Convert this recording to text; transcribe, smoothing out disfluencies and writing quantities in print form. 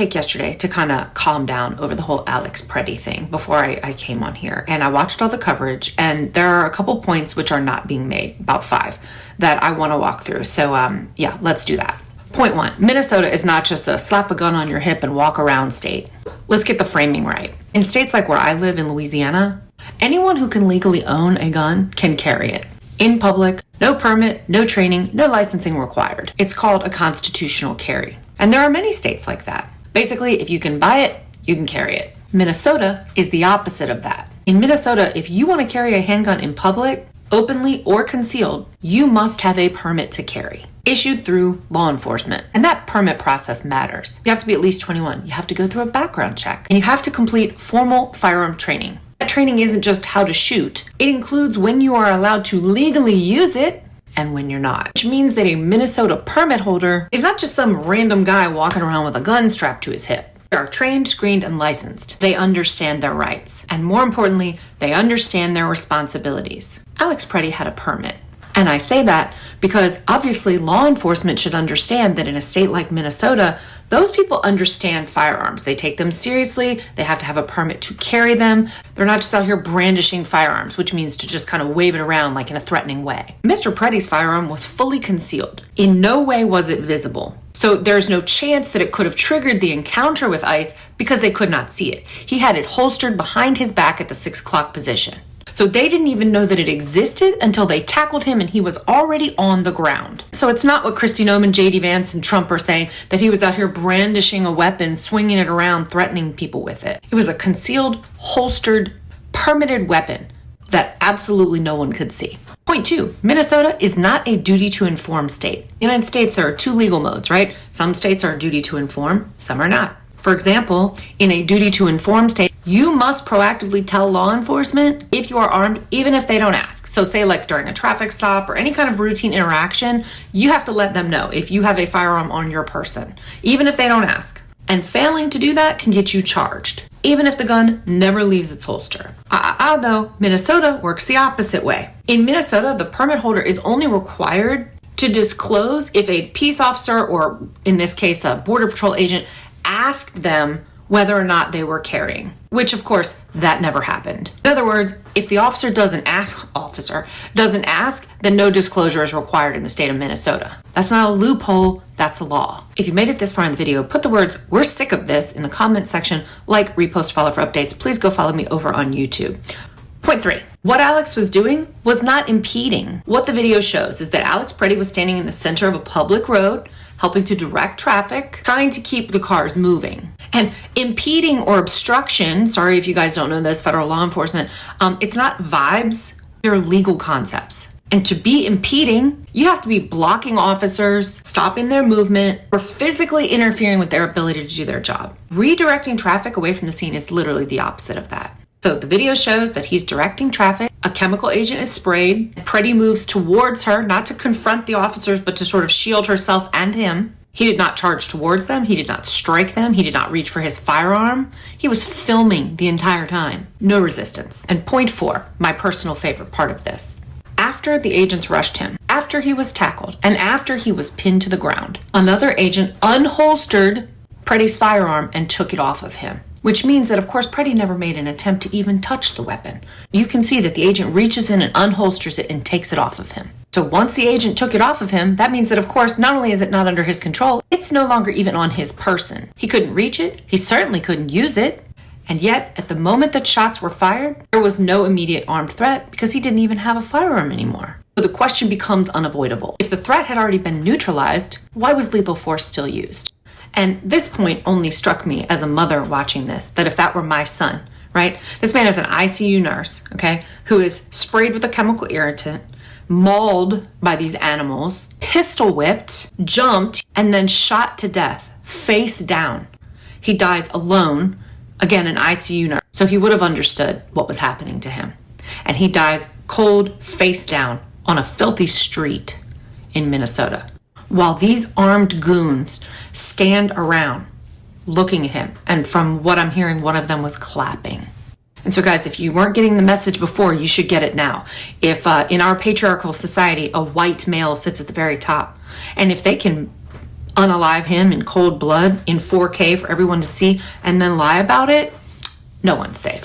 take yesterday to kind of calm down over the whole Alex Pretti thing before I came on here. And I watched all the coverage, and there are a couple points which are not being made, about 5, that I want to walk through. So yeah, let's do that. Point 1, Minnesota is not just a slap a gun on your hip and walk around state. Let's get the framing right. In states like where I live in Louisiana, anyone who can legally own a gun can carry it. In public, no permit, no training, no licensing required. It's called a constitutional carry. And there are many states like that. Basically, if you can buy it, you can carry it. Minnesota is the opposite of that. In Minnesota, if you want to carry a handgun in public, openly or concealed, you must have a permit to carry, issued through law enforcement. And that permit process matters. You have to be at least 21. You have to go through a background check. And you have to complete formal firearm training. That training isn't just how to shoot. It includes when you are allowed to legally use it and when you're not. Which means that a Minnesota permit holder is not just some random guy walking around with a gun strapped to his hip. They are trained, screened, and licensed. They understand their rights. And more importantly, they understand their responsibilities. Alex Pretti had a permit. And I say that because obviously law enforcement should understand that in a state like Minnesota, those people understand firearms. They take them seriously. They have to have a permit to carry them. They're not just out here brandishing firearms, which means to just kind of wave it around like in a threatening way. Mr. Pretti's firearm was fully concealed. In no way was it visible. So there's no chance that it could have triggered the encounter with ICE because they could not see it. He had it holstered behind his back at the 6 o'clock position. So they didn't even know that it existed until they tackled him and he was already on the ground. So it's not what Kristi Noem, J.D. Vance, and Trump are saying, that he was out here brandishing a weapon, swinging it around, threatening people with it. It was a concealed, holstered, permitted weapon that absolutely no one could see. Point 2, Minnesota is not a duty to inform state. In the United States, there are 2 legal modes, right? Some states are duty to inform, some are not. For example, in a duty to inform state, you must proactively tell law enforcement if you are armed, even if they don't ask. So say like during a traffic stop or any kind of routine interaction, you have to let them know if you have a firearm on your person, even if they don't ask. And failing to do that can get you charged, even if the gun never leaves its holster. Though, Minnesota works the opposite way. In Minnesota, the permit holder is only required to disclose if a peace officer, or in this case, a border patrol agent, asked them whether or not they were carrying, which of course that never happened. In other words, if the officer doesn't ask, then no disclosure is required in the state of Minnesota. That's not a loophole, that's the law. If you made it this far in the video, put the words "we're sick of this" in the comment section, like, repost, follow for updates. Please go follow me over on YouTube. Point 3, what Alex was doing was not impeding. What the video shows is that Alex Pretti was standing in the center of a public road, helping to direct traffic, trying to keep the cars moving. And impeding or obstruction, sorry if you guys don't know this, federal law enforcement, it's not vibes, they're legal concepts. And to be impeding, you have to be blocking officers, stopping their movement, or physically interfering with their ability to do their job. Redirecting traffic away from the scene is literally the opposite of that. So the video shows that he's directing traffic, a chemical agent is sprayed, Pretti moves towards her, not to confront the officers, but to sort of shield herself and him. He did not charge towards them, he did not strike them, he did not reach for his firearm. He was filming the entire time. No resistance. And point 4, my personal favorite part of this. After the agents rushed him, after he was tackled, and after he was pinned to the ground, another agent unholstered Pretti's firearm and took it off of him. Which means that, of course, Pretti never made an attempt to even touch the weapon. You can see that the agent reaches in and unholsters it and takes it off of him. So once the agent took it off of him, that means that, of course, not only is it not under his control, it's no longer even on his person. He couldn't reach it. He certainly couldn't use it. And yet, at the moment that shots were fired, there was no immediate armed threat because he didn't even have a firearm anymore. So the question becomes unavoidable. If the threat had already been neutralized, why was lethal force still used? And this point only struck me as a mother watching this, that if that were my son, right? This man is an ICU nurse, okay, who is sprayed with a chemical irritant, mauled by these animals, pistol whipped, jumped, and then shot to death, face down. He dies alone, again, an ICU nurse, so he would have understood what was happening to him. And he dies cold, face down, on a filthy street in Minnesota, while these armed goons stand around looking at him. And from what I'm hearing, one of them was clapping. And so guys, if you weren't getting the message before, you should get it now. If in our patriarchal society, a white male sits at the very top, and if they can unalive him in cold blood in 4K for everyone to see and then lie about it, no one's safe.